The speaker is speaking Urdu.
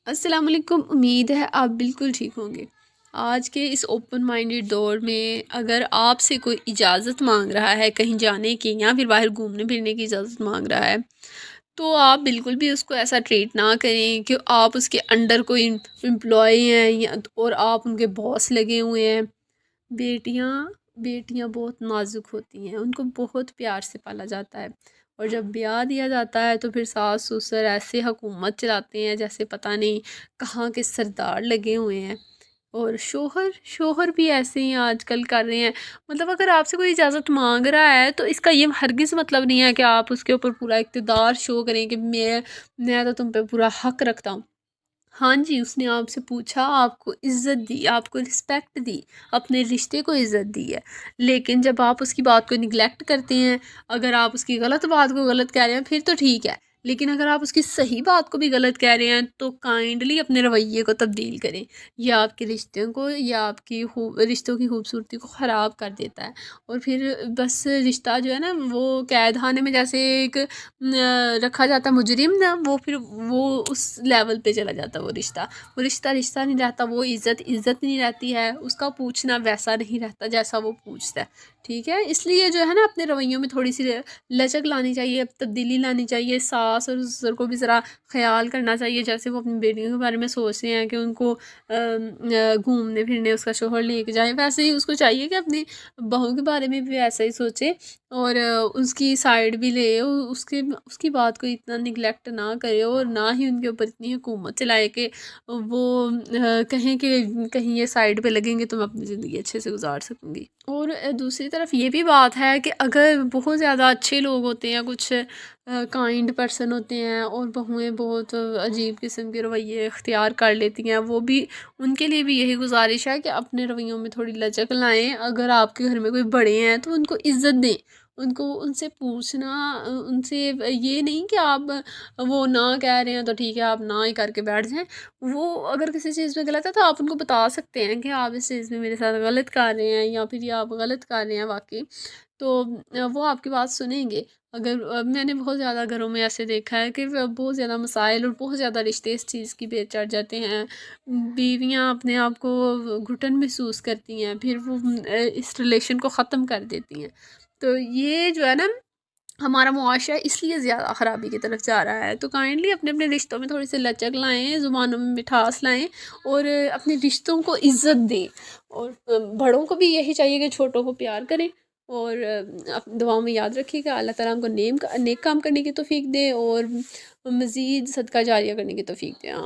السلام علیکم، امید ہے آپ بالکل ٹھیک ہوں گے۔ آج کے اس اوپن مائنڈیڈ دور میں اگر آپ سے کوئی اجازت مانگ رہا ہے کہیں جانے کی یا پھر باہر گھومنے پھرنے کی اجازت مانگ رہا ہے، تو آپ بالکل بھی اس کو ایسا ٹریٹ نہ کریں کہ آپ اس کے انڈر کوئی امپلائی ہیں اور آپ ان کے باس لگے ہوئے ہیں۔ بیٹیاں بیٹیاں بہت نازک ہوتی ہیں، ان کو بہت پیار سے پالا جاتا ہے، اور جب بیاہ دیا جاتا ہے تو پھر ساس سسر ایسے حکومت چلاتے ہیں جیسے پتہ نہیں کہاں کے سردار لگے ہوئے ہیں۔ اور شوہر بھی ایسے ہی آج کل کر رہے ہیں۔ مطلب اگر آپ سے کوئی اجازت مانگ رہا ہے تو اس کا یہ ہرگز مطلب نہیں ہے کہ آپ اس کے اوپر پورا اقتدار شو کریں کہ میں تو تم پہ پورا حق رکھتا ہوں۔ ہاں جی، اس نے آپ سے پوچھا، آپ کو عزت دی، آپ کو رسپیکٹ دی، اپنے رشتے کو عزت دی ہے، لیکن جب آپ اس کی بات کو نگلیکٹ کرتے ہیں، اگر آپ اس کی غلط بات کو غلط کہہ رہے ہیں پھر تو ٹھیک ہے، لیکن اگر آپ اس کی صحیح بات کو بھی غلط کہہ رہے ہیں تو کائنڈلی اپنے رویے کو تبدیل کریں۔ یہ آپ کے رشتوں کو یا آپ کی رشتوں کی خوبصورتی کو خراب کر دیتا ہے، اور پھر بس رشتہ جو ہے نا وہ قید خانے میں جیسے ایک رکھا جاتا ہے مجرم نا، وہ پھر وہ اس لیول پہ چلا جاتا ہے، وہ رشتہ نہیں رہتا، وہ عزت نہیں رہتی ہے، اس کا پوچھنا ویسا نہیں رہتا جیسا وہ پوچھتا ہے۔ ٹھیک ہے، اس لیے جو ہے نا اپنے رویوں میں تھوڑی سی لچک لانی چاہیے، تبدیلی لانی چاہیے۔ ساس اور سسر کو بھی ذرا خیال کرنا چاہیے، جیسے وہ اپنی بیٹیوں کے بارے میں سوچ رہے ہیں کہ ان کو گھومنے پھرنے اس کا شوہر لے کے جائے، ویسے ہی اس کو چاہیے کہ اپنی بہو کے بارے میں بھی ایسا ہی سوچے اور اس کی سائڈ بھی لے، اس کی بات کو اتنا نگلیکٹ نہ کرے، اور نہ ہی ان کے اوپر اتنی حکومت چلائے کہ وہ کہیں کہ کہیں یہ سائڈ پہ لگیں گے تو میں اپنی زندگی اچھے سے گزار سکوں گی۔ اور دوسری طرف یہ بھی بات ہے کہ اگر بہت زیادہ اچھے لوگ ہوتے ہیں، کچھ کائنڈ پرسن ہوتے ہیں، اور بہویں بہت عجیب قسم کے رویے اختیار کر لیتی ہیں، وہ بھی ان کے لیے بھی یہی گزارش ہے کہ اپنے رویوں میں تھوڑی لچک لائیں۔ اگر آپ کے گھر میں کوئی بڑے ہیں تو ان کو عزت دیں، ان سے پوچھنا، ان سے یہ نہیں کہ آپ وہ نہ کہہ رہے ہیں تو ٹھیک ہے آپ نہ ہی کر کے بیٹھ جائیں۔ وہ اگر کسی چیز میں غلط ہے تو آپ ان کو بتا سکتے ہیں کہ آپ اس چیز میں میرے ساتھ غلط کر رہے ہیں، یا پھر یہ آپ غلط کر رہے ہیں واقعی، تو وہ آپ کی بات سنیں گے۔ اگر میں نے بہت زیادہ گھروں میں ایسے دیکھا ہے کہ بہت زیادہ مسائل اور بہت زیادہ رشتے اس چیز کی بے چڑھ جاتے ہیں، بیویاں اپنے آپ کو گھٹن محسوس کرتی ہیں، پھر وہ اس ریلیشن کو ختم کر دیتی ہیں۔ تو یہ جو ہے نا ہمارا معاشرہ اس لیے زیادہ خرابی کی طرف جا رہا ہے۔ تو کائنڈلی اپنے اپنے رشتوں میں تھوڑی سی لچک لائیں، زبانوں میں مٹھاس لائیں، اور اپنے رشتوں کو عزت دیں، اور بڑوں کو بھی یہی چاہیے کہ چھوٹوں کو پیار کریں، اور دعاؤں میں یاد رکھیے گا اللہ تعالیٰ ہم کو نیک کام کرنے کی توفیق دے، اور مزید صدقہ جاریہ کرنے کی توفیق دے۔